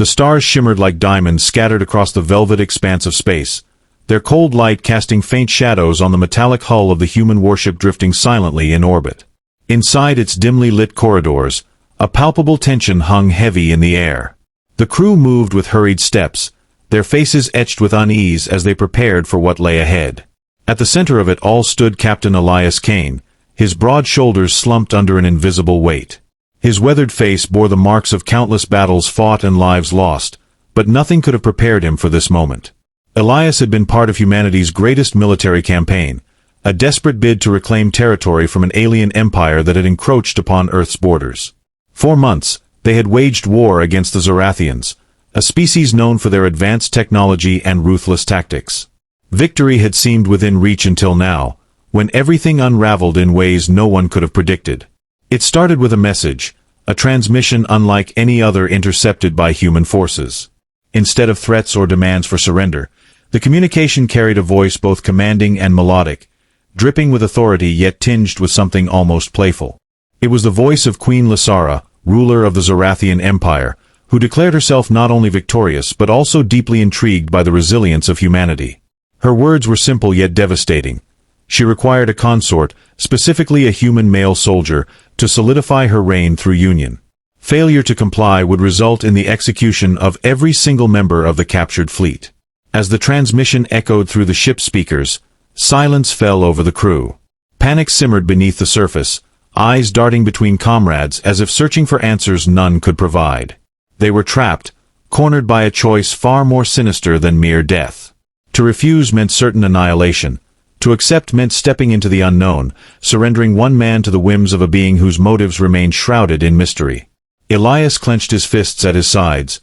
The stars shimmered like diamonds scattered across the velvet expanse of space, their cold light casting faint shadows on the metallic hull of the human warship drifting silently in orbit. Inside its dimly lit corridors, a palpable tension hung heavy in the air. The crew moved with hurried steps, their faces etched with unease as they prepared for what lay ahead. At the center of it all stood Captain Elias Kane, his broad shoulders slumped under an invisible weight. His weathered face bore the marks of countless battles fought and lives lost, but nothing could have prepared him for this moment. Elias had been part of humanity's greatest military campaign, a desperate bid to reclaim territory from an alien empire that had encroached upon Earth's borders. For months, they had waged war against the Zorathians, a species known for their advanced technology and ruthless tactics. Victory had seemed within reach until now, when everything unraveled in ways no one could have predicted. It started with a message, a transmission unlike any other intercepted by human forces. Instead of threats or demands for surrender, the communication carried a voice both commanding and melodic, dripping with authority yet tinged with something almost playful. It was the voice of Queen Lysara, ruler of the Zorathian Empire, who declared herself not only victorious but also deeply intrigued by the resilience of humanity. Her words were simple yet devastating. She required a consort, specifically a human male soldier, to solidify her reign through union. Failure to comply would result in the execution of every single member of the captured fleet. As the transmission echoed through the ship's speakers, silence fell over the crew. Panic simmered beneath the surface, eyes darting between comrades as if searching for answers none could provide. They were trapped, cornered by a choice far more sinister than mere death. To refuse meant certain annihilation. To accept meant stepping into the unknown, surrendering one man to the whims of a being whose motives remained shrouded in mystery. Elias clenched his fists at his sides,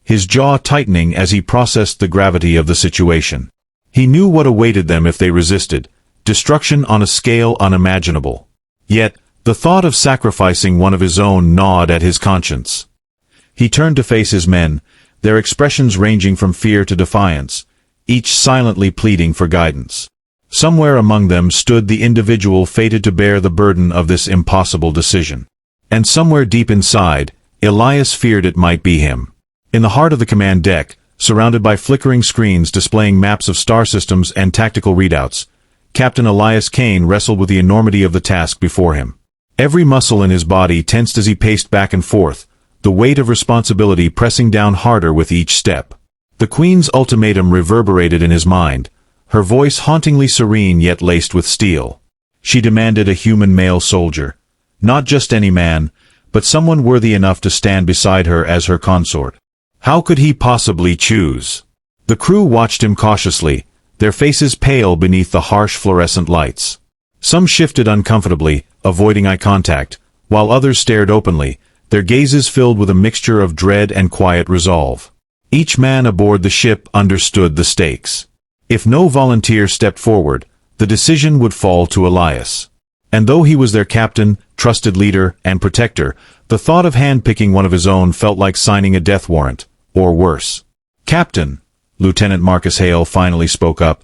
his jaw tightening as he processed the gravity of the situation. He knew what awaited them if they resisted, destruction on a scale unimaginable. Yet, the thought of sacrificing one of his own gnawed at his conscience. He turned to face his men, their expressions ranging from fear to defiance, each silently pleading for guidance. Somewhere among them stood the individual fated to bear the burden of this impossible decision. And somewhere deep inside, Elias feared it might be him. In the heart of the command deck, surrounded by flickering screens displaying maps of star systems and tactical readouts, Captain Elias Kane wrestled with the enormity of the task before him. Every muscle in his body tensed as he paced back and forth, the weight of responsibility pressing down harder with each step. The Queen's ultimatum reverberated in his mind, her voice hauntingly serene yet laced with steel. She demanded a human male soldier. Not just any man, but someone worthy enough to stand beside her as her consort. How could he possibly choose? The crew watched him cautiously, their faces pale beneath the harsh fluorescent lights. Some shifted uncomfortably, avoiding eye contact, while others stared openly, their gazes filled with a mixture of dread and quiet resolve. Each man aboard the ship understood the stakes. If no volunteer stepped forward, the decision would fall to Elias. And though he was their captain, trusted leader, and protector, the thought of handpicking one of his own felt like signing a death warrant, or worse. "Captain," Lieutenant Marcus Hale finally spoke up,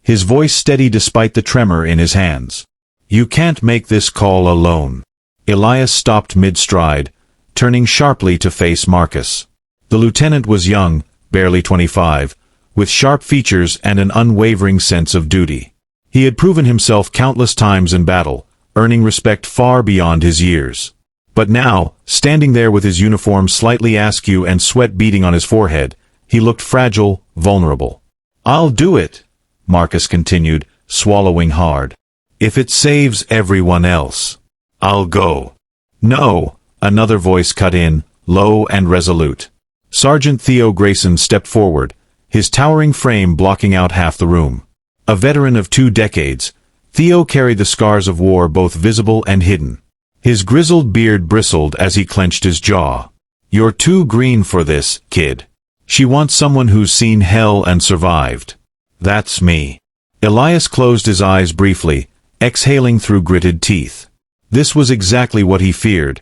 his voice steady despite the tremor in his hands. "You can't make this call alone." Elias stopped mid-stride, turning sharply to face Marcus. The lieutenant was young, barely 25, with sharp features and an unwavering sense of duty. He had proven himself countless times in battle, earning respect far beyond his years. But now, standing there with his uniform slightly askew and sweat beading on his forehead, he looked fragile, vulnerable. "I'll do it," Marcus continued, swallowing hard. "If it saves everyone else. I'll go." "No," another voice cut in, low and resolute. Sergeant Theo Grayson stepped forward, his towering frame blocking out half the room. A veteran of 2 decades, Theo carried the scars of war both visible and hidden. His grizzled beard bristled as he clenched his jaw. "You're too green for this, kid. She wants someone who's seen hell and survived." "That's me." Elias closed his eyes briefly, exhaling through gritted teeth. This was exactly what he feared,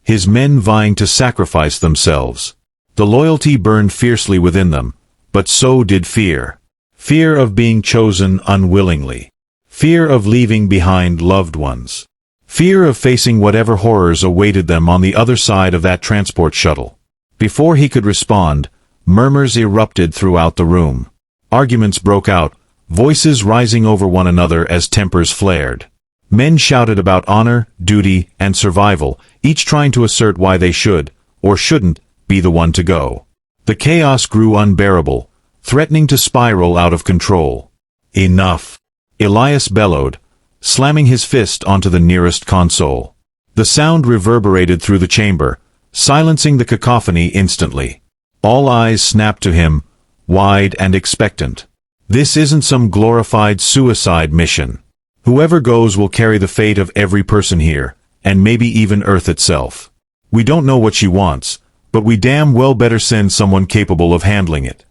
his men vying to sacrifice themselves. The loyalty burned fiercely within them, but so did fear. Fear of being chosen unwillingly. Fear of leaving behind loved ones. Fear of facing whatever horrors awaited them on the other side of that transport shuttle. Before he could respond, murmurs erupted throughout the room. Arguments broke out, voices rising over one another as tempers flared. Men shouted about honor, duty, and survival, each trying to assert why they should, or shouldn't, be the one to go. The chaos grew unbearable, threatening to spiral out of control. "Enough!" Elias bellowed, slamming his fist onto the nearest console. The sound reverberated through the chamber, silencing the cacophony instantly. All eyes snapped to him, wide and expectant. This isn't some glorified suicide mission. Whoever goes will carry the fate of every person here, and maybe even Earth itself. We don't know what she wants, but we damn well better send someone capable of handling it.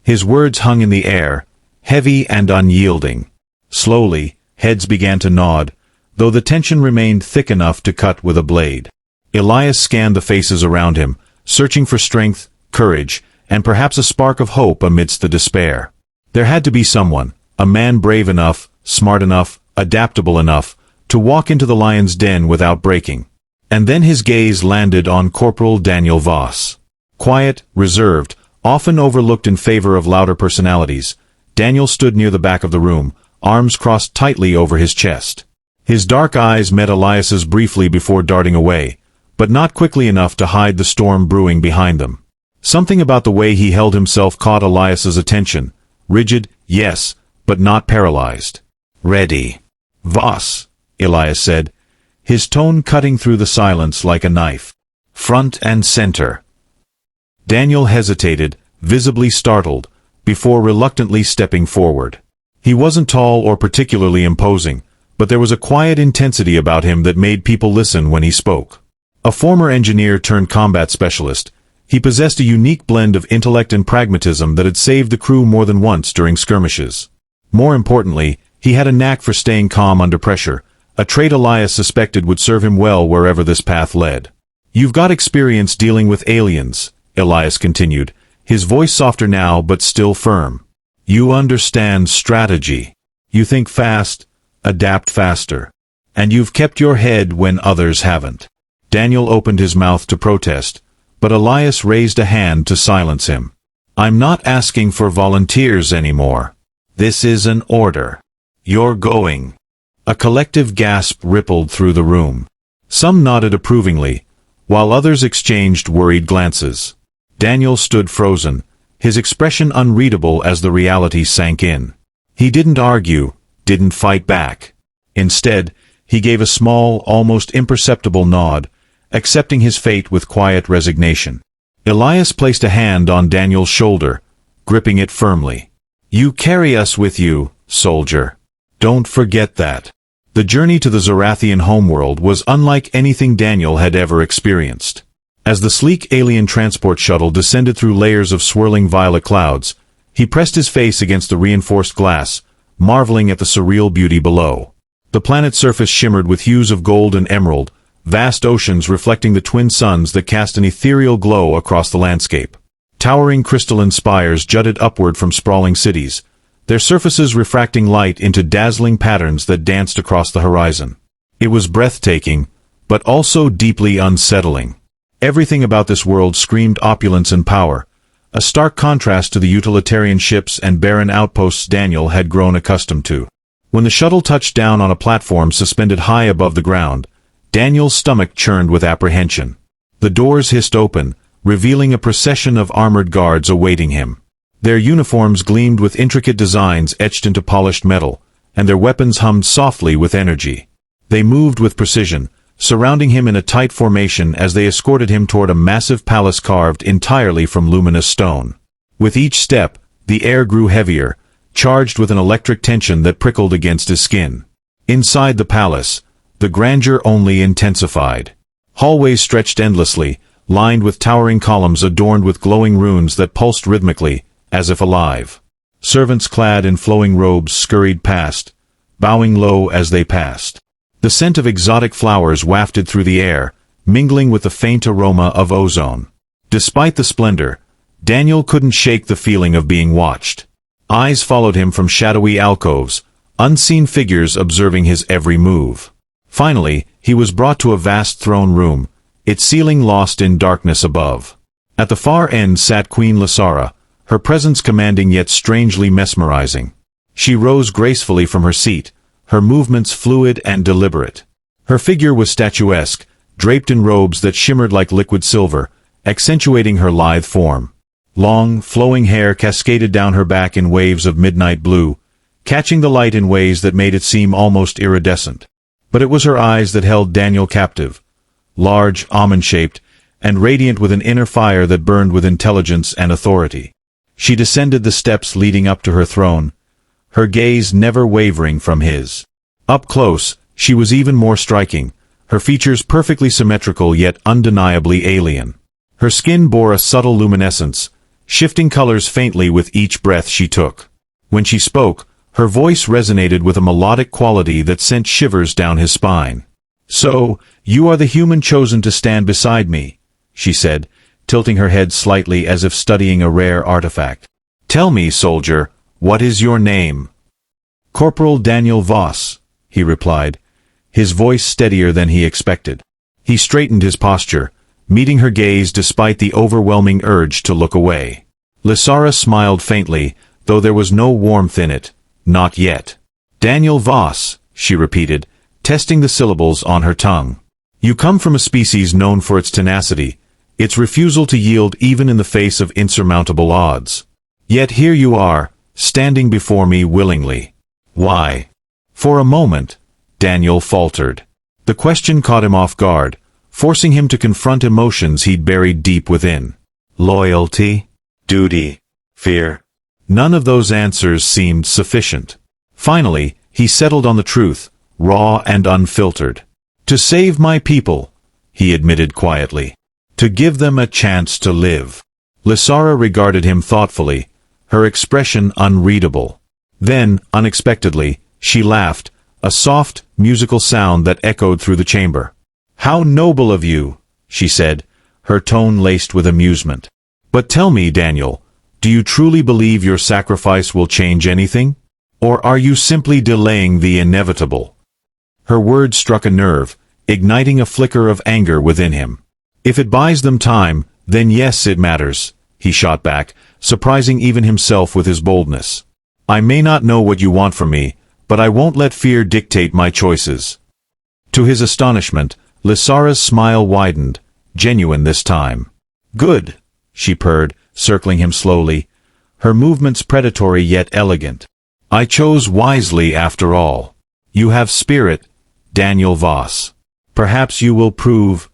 His words hung in the air, heavy and unyielding. Slowly, heads began to nod, though the tension remained thick enough to cut with a blade. Elias scanned the faces around him, searching for strength, courage, and perhaps a spark of hope amidst the despair. There had to be someone, a man brave enough, smart enough, adaptable enough, to walk into the lion's den without breaking. And then his gaze landed on Corporal Daniel Voss. Quiet, reserved, often overlooked in favor of louder personalities, Daniel stood near the back of the room, arms crossed tightly over his chest. His dark eyes met Elias's briefly before darting away, but not quickly enough to hide the storm brewing behind them. Something about the way he held himself caught Elias's attention. Rigid, yes, but not paralyzed. "Ready." "Voss," Elias said, his tone cutting through the silence like a knife. "Front and center." Daniel hesitated, visibly startled, before reluctantly stepping forward. He wasn't tall or particularly imposing, but there was a quiet intensity about him that made people listen when he spoke. A former engineer turned combat specialist, he possessed a unique blend of intellect and pragmatism that had saved the crew more than once during skirmishes. More importantly, he had a knack for staying calm under pressure, a trait Elias suspected would serve him well wherever this path led. "You've got experience dealing with aliens," Elias continued, his voice softer now but still firm. "You understand strategy. You think fast, adapt faster. And you've kept your head when others haven't." Daniel opened his mouth to protest, but Elias raised a hand to silence him. "I'm not asking for volunteers anymore. This is an order. You're going." A collective gasp rippled through the room. Some nodded approvingly, while others exchanged worried glances. Daniel stood frozen, his expression unreadable as the reality sank in. He didn't argue, didn't fight back. Instead, he gave a small, almost imperceptible nod, accepting his fate with quiet resignation. Elias placed a hand on Daniel's shoulder, gripping it firmly. "You carry us with you, soldier. Don't forget that." The journey to the Zorathian homeworld was unlike anything Daniel had ever experienced. As the sleek alien transport shuttle descended through layers of swirling violet clouds, he pressed his face against the reinforced glass, marveling at the surreal beauty below. The planet's surface shimmered with hues of gold and emerald, vast oceans reflecting the twin suns that cast an ethereal glow across the landscape. Towering crystalline spires jutted upward from sprawling cities, their surfaces refracting light into dazzling patterns that danced across the horizon. It was breathtaking, but also deeply unsettling. Everything about this world screamed opulence and power, a stark contrast to the utilitarian ships and barren outposts Daniel had grown accustomed to. When the shuttle touched down on a platform suspended high above the ground, Daniel's stomach churned with apprehension. The doors hissed open, revealing a procession of armored guards awaiting him. Their uniforms gleamed with intricate designs etched into polished metal, and their weapons hummed softly with energy. They moved with precision, surrounding him in a tight formation as they escorted him toward a massive palace carved entirely from luminous stone. With each step, the air grew heavier, charged with an electric tension that prickled against his skin. Inside the palace, the grandeur only intensified. Hallways stretched endlessly, lined with towering columns adorned with glowing runes that pulsed rhythmically, as if alive. Servants clad in flowing robes scurried past, bowing low as they passed. The scent of exotic flowers wafted through the air, mingling with the faint aroma of ozone. Despite the splendor, Daniel couldn't shake the feeling of being watched. Eyes followed him from shadowy alcoves, unseen figures observing his every move. Finally, he was brought to a vast throne room, its ceiling lost in darkness above. At the far end sat Queen Lysara, her presence commanding yet strangely mesmerizing. She rose gracefully from her seat, her movements fluid and deliberate. Her figure was statuesque, draped in robes that shimmered like liquid silver, accentuating her lithe form. Long, flowing hair cascaded down her back in waves of midnight blue, catching the light in ways that made it seem almost iridescent. But it was her eyes that held Daniel captive, large, almond-shaped, and radiant with an inner fire that burned with intelligence and authority. She descended the steps leading up to her throne, her gaze never wavering from his. Up close, she was even more striking, her features perfectly symmetrical yet undeniably alien. Her skin bore a subtle luminescence, shifting colors faintly with each breath she took. When she spoke, her voice resonated with a melodic quality that sent shivers down his spine. "So, you are the human chosen to stand beside me," she said, tilting her head slightly as if studying a rare artifact. "Tell me, soldier, what is your name?" "Corporal Daniel Voss," he replied, his voice steadier than he expected. He straightened his posture, meeting her gaze despite the overwhelming urge to look away. Lysara smiled faintly, though there was no warmth in it. "Not yet." "Daniel Voss," she repeated, testing the syllables on her tongue. "You come from a species known for its tenacity, its refusal to yield even in the face of insurmountable odds. Yet here you are, standing before me willingly. Why?" For a moment, Daniel faltered. The question caught him off guard, forcing him to confront emotions he'd buried deep within. Loyalty? Duty? Fear? None of those answers seemed sufficient. Finally, he settled on the truth, raw and unfiltered. "To save my people," he admitted quietly. "To give them a chance to live." Lysara regarded him thoughtfully, her expression unreadable. Then, unexpectedly, she laughed, a soft, musical sound that echoed through the chamber. "How noble of you," she said, her tone laced with amusement. "But tell me, Daniel, do you truly believe your sacrifice will change anything? Or are you simply delaying the inevitable?" Her words struck a nerve, igniting a flicker of anger within him. "If it buys them time, then yes, it matters," he shot back, surprising even himself with his boldness. "I may not know what you want from me, but I won't let fear dictate my choices." To his astonishment, Lysara's smile widened, genuine this time. "Good," she purred, circling him slowly, her movements predatory yet elegant. "I chose wisely after all. You have spirit, Daniel Voss. Perhaps you will prove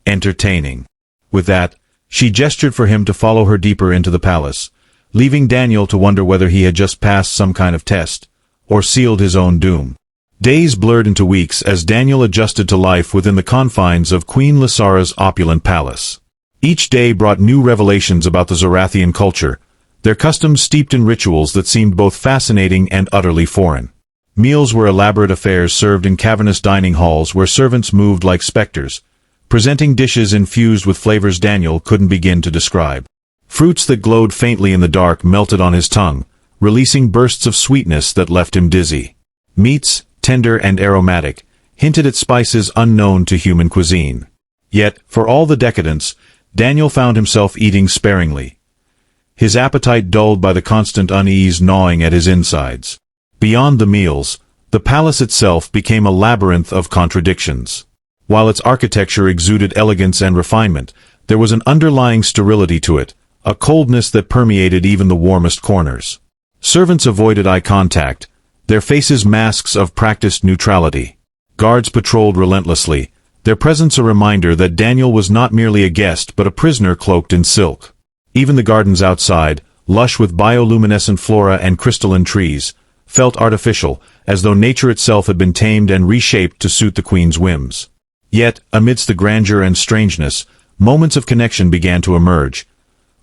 entertaining." With that, she gestured for him to follow her deeper into the palace, leaving Daniel to wonder whether he had just passed some kind of test, or sealed his own doom. Days blurred into weeks as Daniel adjusted to life within the confines of Queen Lysara's opulent palace. Each day brought new revelations about the Zorathian culture, their customs steeped in rituals that seemed both fascinating and utterly foreign. Meals were elaborate affairs served in cavernous dining halls where servants moved like specters, presenting dishes infused with flavors Daniel couldn't begin to describe. Fruits that glowed faintly in the dark melted on his tongue, releasing bursts of sweetness that left him dizzy. Meats, tender and aromatic, hinted at spices unknown to human cuisine. Yet, for all the decadence, Daniel found himself eating sparingly, his appetite dulled by the constant unease gnawing at his insides. Beyond the meals, the palace itself became a labyrinth of contradictions. While its architecture exuded elegance and refinement, there was an underlying sterility to it, a coldness that permeated even the warmest corners. Servants avoided eye contact, their faces masks of practiced neutrality. Guards patrolled relentlessly, their presence a reminder that Daniel was not merely a guest but a prisoner cloaked in silk. Even the gardens outside, lush with bioluminescent flora and crystalline trees, felt artificial, as though nature itself had been tamed and reshaped to suit the queen's whims. Yet, amidst the grandeur and strangeness, moments of connection began to emerge,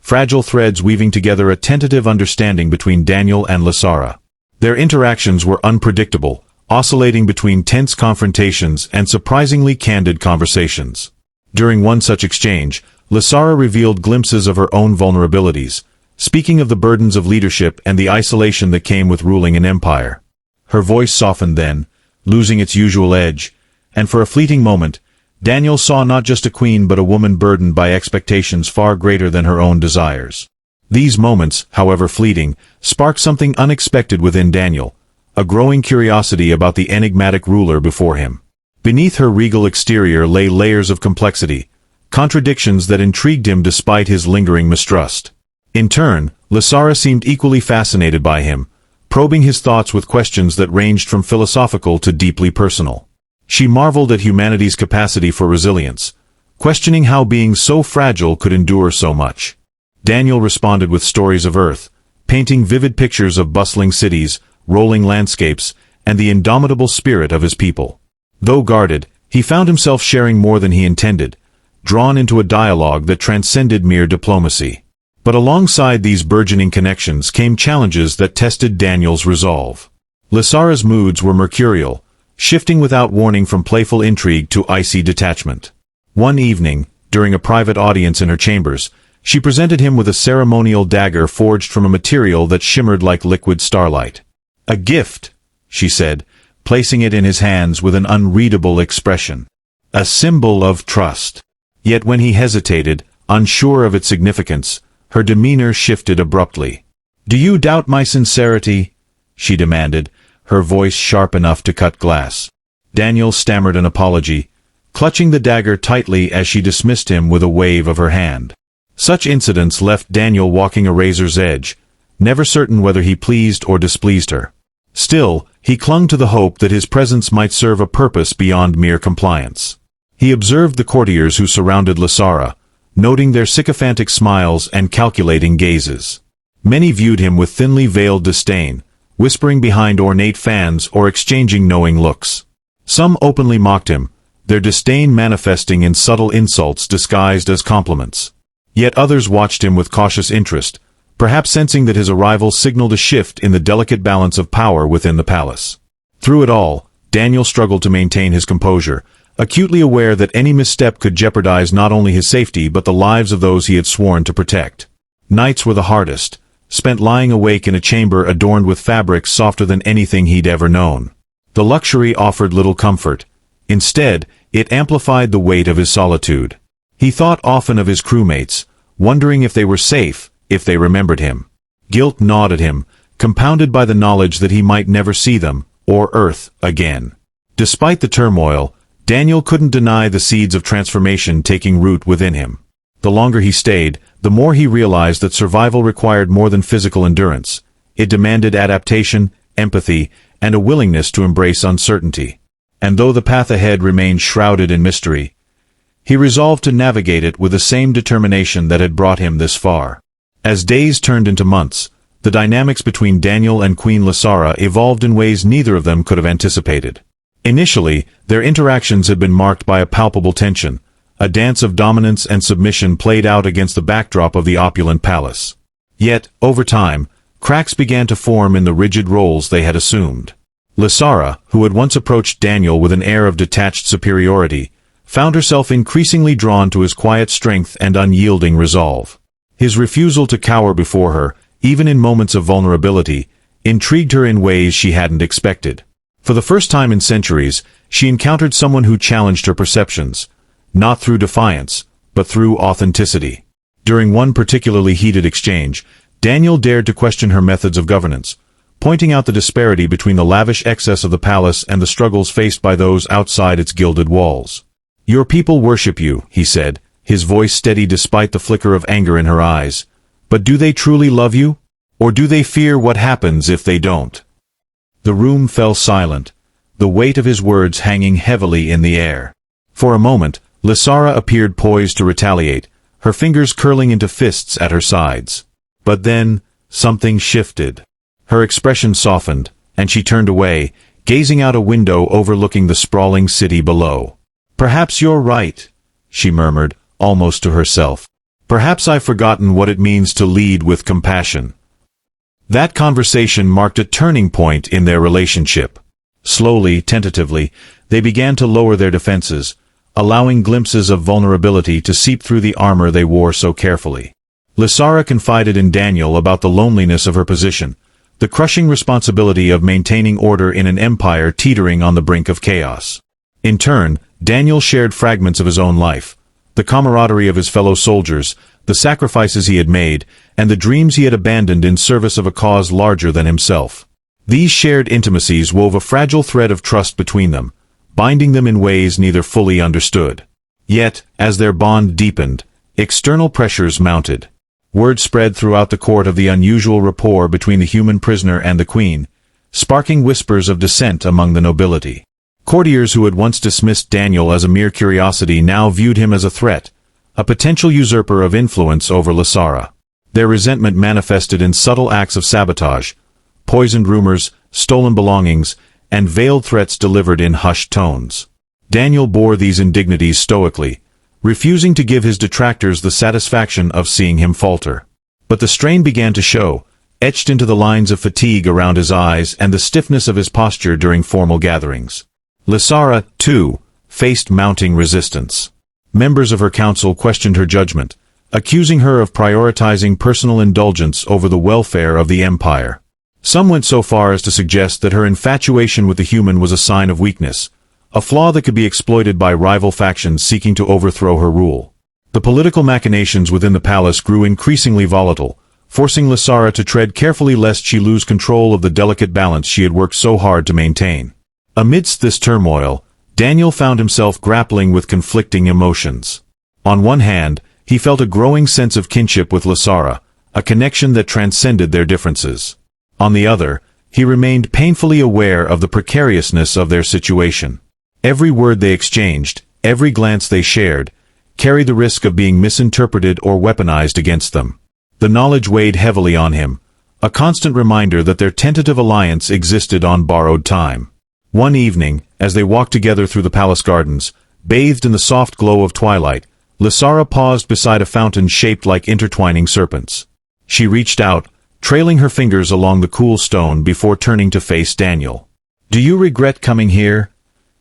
fragile threads weaving together a tentative understanding between Daniel and Lysara. Their interactions were unpredictable, oscillating between tense confrontations and surprisingly candid conversations. During one such exchange, Lysara revealed glimpses of her own vulnerabilities, speaking of the burdens of leadership and the isolation that came with ruling an empire. Her voice softened then, losing its usual edge, and for a fleeting moment, Daniel saw not just a queen but a woman burdened by expectations far greater than her own desires. These moments, however fleeting, sparked something unexpected within Daniel, a growing curiosity about the enigmatic ruler before him. Beneath her regal exterior lay layers of complexity, contradictions that intrigued him despite his lingering mistrust. In turn, Lysara seemed equally fascinated by him, probing his thoughts with questions that ranged from philosophical to deeply personal. She marveled at humanity's capacity for resilience, questioning how beings so fragile could endure so much. Daniel responded with stories of Earth, painting vivid pictures of bustling cities, rolling landscapes, and the indomitable spirit of his people. Though guarded, he found himself sharing more than he intended, drawn into a dialogue that transcended mere diplomacy. But alongside these burgeoning connections came challenges that tested Daniel's resolve. Lysara's moods were mercurial, shifting without warning from playful intrigue to icy detachment. One evening, during a private audience in her chambers, she presented him with a ceremonial dagger forged from a material that shimmered like liquid starlight. "A gift," she said, placing it in his hands with an unreadable expression. "A symbol of trust." Yet when he hesitated, unsure of its significance, her demeanor shifted abruptly. "Do you doubt my sincerity?" she demanded, her voice sharp enough to cut glass. Daniel stammered an apology, clutching the dagger tightly as she dismissed him with a wave of her hand. Such incidents left Daniel walking a razor's edge, never certain whether he pleased or displeased her. Still, he clung to the hope that his presence might serve a purpose beyond mere compliance. He observed the courtiers who surrounded Lysara, noting their sycophantic smiles and calculating gazes. Many viewed him with thinly veiled disdain, whispering behind ornate fans or exchanging knowing looks. Some openly mocked him, their disdain manifesting in subtle insults disguised as compliments. Yet others watched him with cautious interest, perhaps sensing that his arrival signaled a shift in the delicate balance of power within the palace. Through it all, Daniel struggled to maintain his composure, acutely aware that any misstep could jeopardize not only his safety but the lives of those he had sworn to protect. Nights were the hardest, spent lying awake in a chamber adorned with fabrics softer than anything he'd ever known. The luxury offered little comfort. Instead, it amplified the weight of his solitude. He thought often of his crewmates, wondering if they were safe, if they remembered him. Guilt gnawed at him, compounded by the knowledge that he might never see them, or Earth, again. Despite the turmoil, Daniel couldn't deny the seeds of transformation taking root within him. The longer he stayed, the more he realized that survival required more than physical endurance. It demanded adaptation, empathy, and a willingness to embrace uncertainty. And though the path ahead remained shrouded in mystery, he resolved to navigate it with the same determination that had brought him this far. As days turned into months, the dynamics between Daniel and Queen Lysara evolved in ways neither of them could have anticipated. Initially, their interactions had been marked by a palpable tension, a dance of dominance and submission played out against the backdrop of the opulent palace. Yet, over time, cracks began to form in the rigid roles they had assumed. Lysara, who had once approached Daniel with an air of detached superiority, found herself increasingly drawn to his quiet strength and unyielding resolve. His refusal to cower before her, even in moments of vulnerability, intrigued her in ways she hadn't expected. For the first time in centuries, she encountered someone who challenged her perceptions, not through defiance, but through authenticity. During one particularly heated exchange, Daniel dared to question her methods of governance, pointing out the disparity between the lavish excess of the palace and the struggles faced by those outside its gilded walls. "Your people worship you," he said, his voice steady despite the flicker of anger in her eyes. "But do they truly love you? Or do they fear what happens if they don't?" The room fell silent, the weight of his words hanging heavily in the air. For a moment, Lysara appeared poised to retaliate, her fingers curling into fists at her sides. But then, something shifted. Her expression softened, and she turned away, gazing out a window overlooking the sprawling city below. "Perhaps you're right," she murmured, almost to herself. "Perhaps I've forgotten what it means to lead with compassion." That conversation marked a turning point in their relationship. Slowly, tentatively, they began to lower their defenses, allowing glimpses of vulnerability to seep through the armor they wore so carefully. Lysara confided in Daniel about the loneliness of her position, the crushing responsibility of maintaining order in an empire teetering on the brink of chaos. In turn, Daniel shared fragments of his own life, the camaraderie of his fellow soldiers, the sacrifices he had made, and the dreams he had abandoned in service of a cause larger than himself. These shared intimacies wove a fragile thread of trust between them, binding them in ways neither fully understood. Yet, as their bond deepened, external pressures mounted. Word spread throughout the court of the unusual rapport between the human prisoner and the queen, sparking whispers of dissent among the nobility. Courtiers who had once dismissed Daniel as a mere curiosity now viewed him as a threat, a potential usurper of influence over Lysara. Their resentment manifested in subtle acts of sabotage, poisoned rumors, stolen belongings, and veiled threats delivered in hushed tones. Daniel bore these indignities stoically, refusing to give his detractors the satisfaction of seeing him falter. But the strain began to show, etched into the lines of fatigue around his eyes and the stiffness of his posture during formal gatherings. Lysara, too, faced mounting resistance. Members of her council questioned her judgment, accusing her of prioritizing personal indulgence over the welfare of the empire. Some went so far as to suggest that her infatuation with the human was a sign of weakness, a flaw that could be exploited by rival factions seeking to overthrow her rule. The political machinations within the palace grew increasingly volatile, forcing Lysara to tread carefully lest she lose control of the delicate balance she had worked so hard to maintain. Amidst this turmoil, Daniel found himself grappling with conflicting emotions. On one hand, he felt a growing sense of kinship with Lysara, a connection that transcended their differences. On the other, he remained painfully aware of the precariousness of their situation. Every word they exchanged, every glance they shared, carried the risk of being misinterpreted or weaponized against them. The knowledge weighed heavily on him, a constant reminder that their tentative alliance existed on borrowed time. One evening, as they walked together through the palace gardens, bathed in the soft glow of twilight, Lysara paused beside a fountain shaped like intertwining serpents. She reached out, trailing her fingers along the cool stone before turning to face Daniel. "Do you regret coming here?"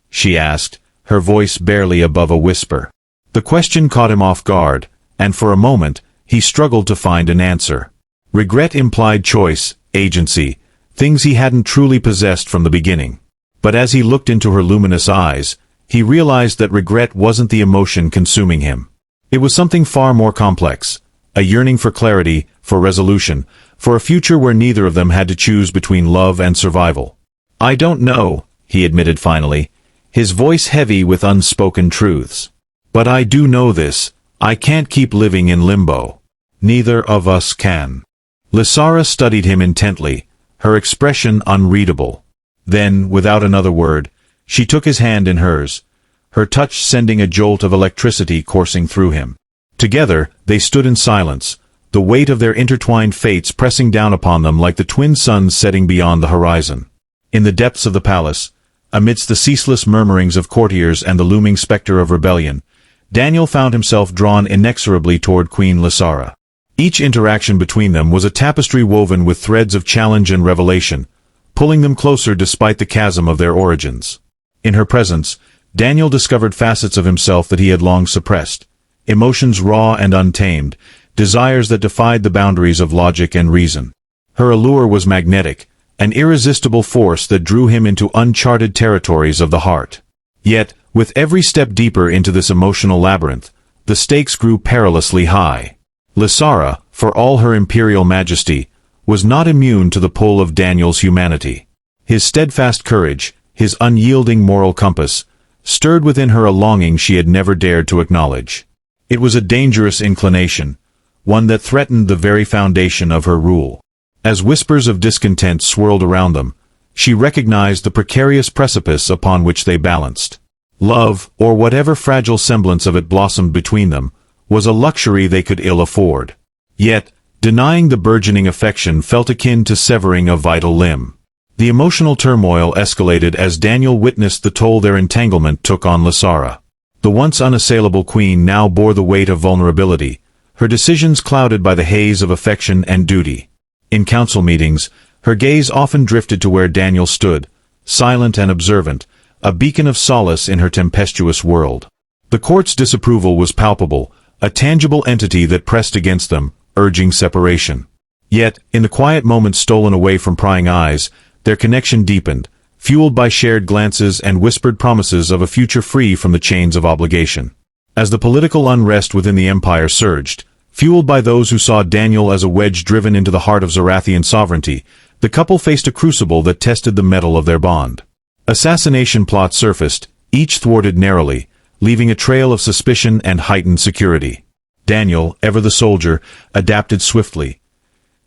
she asked, her voice barely above a whisper. The question caught him off guard, and for a moment, he struggled to find an answer. Regret implied choice, agency, things he hadn't truly possessed from the beginning. But as he looked into her luminous eyes, he realized that regret wasn't the emotion consuming him. It was something far more complex, a yearning for clarity, for resolution, for a future where neither of them had to choose between love and survival. "I don't know," he admitted finally, his voice heavy with unspoken truths. "But I do know this, I can't keep living in limbo. Neither of us can." Lysara studied him intently, her expression unreadable. Then, without another word, she took his hand in hers, her touch sending a jolt of electricity coursing through him. Together, they stood in silence, the weight of their intertwined fates pressing down upon them like the twin suns setting beyond the horizon. In the depths of the palace, amidst the ceaseless murmurings of courtiers and the looming specter of rebellion, Daniel found himself drawn inexorably toward Queen Lysara. Each interaction between them was a tapestry woven with threads of challenge and revelation, pulling them closer despite the chasm of their origins. In her presence, Daniel discovered facets of himself that he had long suppressed, emotions raw and untamed, desires that defied the boundaries of logic and reason. Her allure was magnetic, an irresistible force that drew him into uncharted territories of the heart. Yet, with every step deeper into this emotional labyrinth, the stakes grew perilously high. Lysara, for all her imperial majesty, was not immune to the pull of Daniel's humanity. His steadfast courage, his unyielding moral compass, stirred within her a longing she had never dared to acknowledge. It was a dangerous inclination, one that threatened the very foundation of her rule. As whispers of discontent swirled around them, she recognized the precarious precipice upon which they balanced. Love, or whatever fragile semblance of it blossomed between them, was a luxury they could ill afford. Yet, denying the burgeoning affection felt akin to severing a vital limb. The emotional turmoil escalated as Daniel witnessed the toll their entanglement took on Lysara. The once unassailable queen now bore the weight of vulnerability, her decisions clouded by the haze of affection and duty. In council meetings, her gaze often drifted to where Daniel stood, silent and observant, a beacon of solace in her tempestuous world. The court's disapproval was palpable, a tangible entity that pressed against them, urging separation. Yet, in the quiet moments stolen away from prying eyes, their connection deepened, fueled by shared glances and whispered promises of a future free from the chains of obligation. As the political unrest within the empire surged, fueled by those who saw Daniel as a wedge driven into the heart of Zarathian sovereignty, the couple faced a crucible that tested the mettle of their bond. Assassination plots surfaced, each thwarted narrowly, leaving a trail of suspicion and heightened security. Daniel, ever the soldier, adapted swiftly,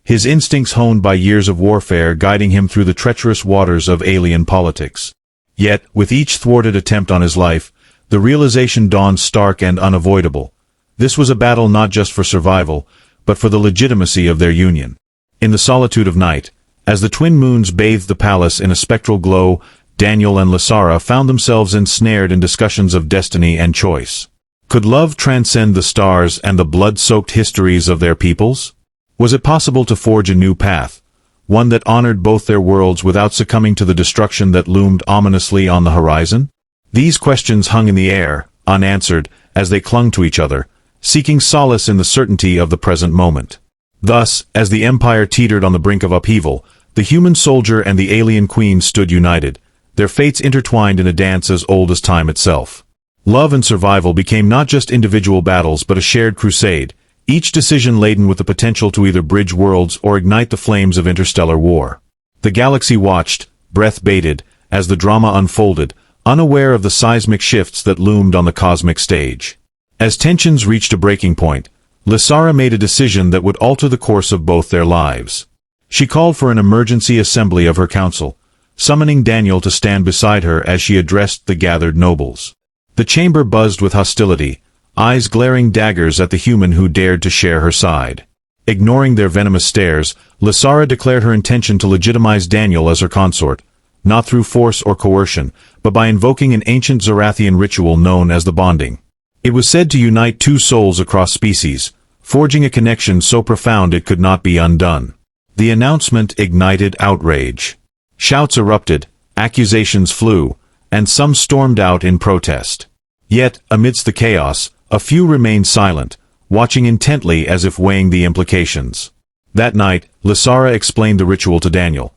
his instincts honed by years of warfare guiding him through the treacherous waters of alien politics. Yet, with each thwarted attempt on his life, the realization dawned stark and unavoidable. This was a battle not just for survival, but for the legitimacy of their union. In the solitude of night, as the twin moons bathed the palace in a spectral glow, Daniel and Lysara found themselves ensnared in discussions of destiny and choice. Could love transcend the stars and the blood-soaked histories of their peoples? Was it possible to forge a new path, one that honored both their worlds without succumbing to the destruction that loomed ominously on the horizon? These questions hung in the air, unanswered, as they clung to each other, seeking solace in the certainty of the present moment. Thus, as the empire teetered on the brink of upheaval, the human soldier and the alien queen stood united, their fates intertwined in a dance as old as time itself. Love and survival became not just individual battles but a shared crusade, each decision laden with the potential to either bridge worlds or ignite the flames of interstellar war. The galaxy watched, breath bated, as the drama unfolded, unaware of the seismic shifts that loomed on the cosmic stage. As tensions reached a breaking point, Lysara made a decision that would alter the course of both their lives. She called for an emergency assembly of her council, summoning Daniel to stand beside her as she addressed the gathered nobles. The chamber buzzed with hostility, eyes glaring daggers at the human who dared to share her side. Ignoring their venomous stares, Lysara declared her intention to legitimize Daniel as her consort, not through force or coercion, but by invoking an ancient Zarathian ritual known as the bonding. It was said to unite two souls across species, forging a connection so profound it could not be undone. The announcement ignited outrage. Shouts erupted, accusations flew, and some stormed out in protest. Yet, amidst the chaos, a few remained silent, watching intently as if weighing the implications. That night, Lysara explained the ritual to Daniel.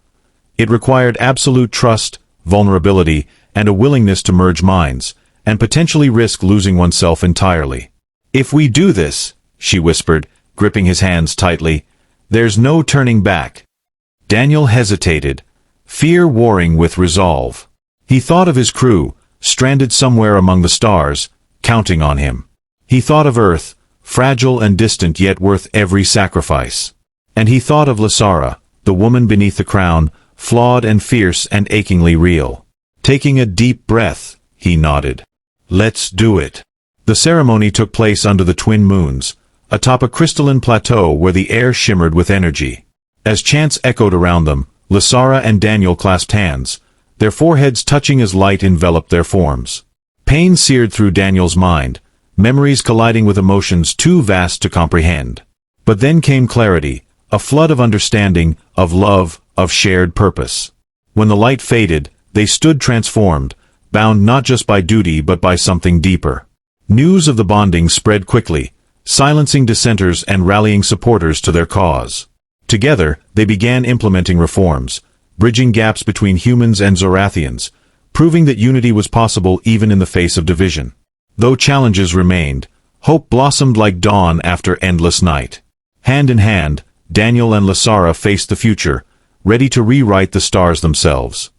It required absolute trust, vulnerability, and a willingness to merge minds, and potentially risk losing oneself entirely. "If we do this," she whispered, gripping his hands tightly, "there's no turning back." Daniel hesitated, fear warring with resolve. He thought of his crew, stranded somewhere among the stars, counting on him. He thought of Earth, fragile and distant yet worth every sacrifice. And he thought of Lysara, the woman beneath the crown, flawed and fierce and achingly real. Taking a deep breath, he nodded. "Let's do it." The ceremony took place under the twin moons, atop a crystalline plateau where the air shimmered with energy. As chants echoed around them, Lysara and Daniel clasped hands, their foreheads touching as light enveloped their forms. Pain seared through Daniel's mind, memories colliding with emotions too vast to comprehend. But then came clarity, a flood of understanding, of love, of shared purpose. When the light faded, they stood transformed, bound not just by duty but by something deeper. News of the bonding spread quickly, silencing dissenters and rallying supporters to their cause. Together, they began implementing reforms, bridging gaps between humans and Zarathians, proving that unity was possible even in the face of division. Though challenges remained, hope blossomed like dawn after endless night. Hand in hand, Daniel and Lysara faced the future, ready to rewrite the stars themselves.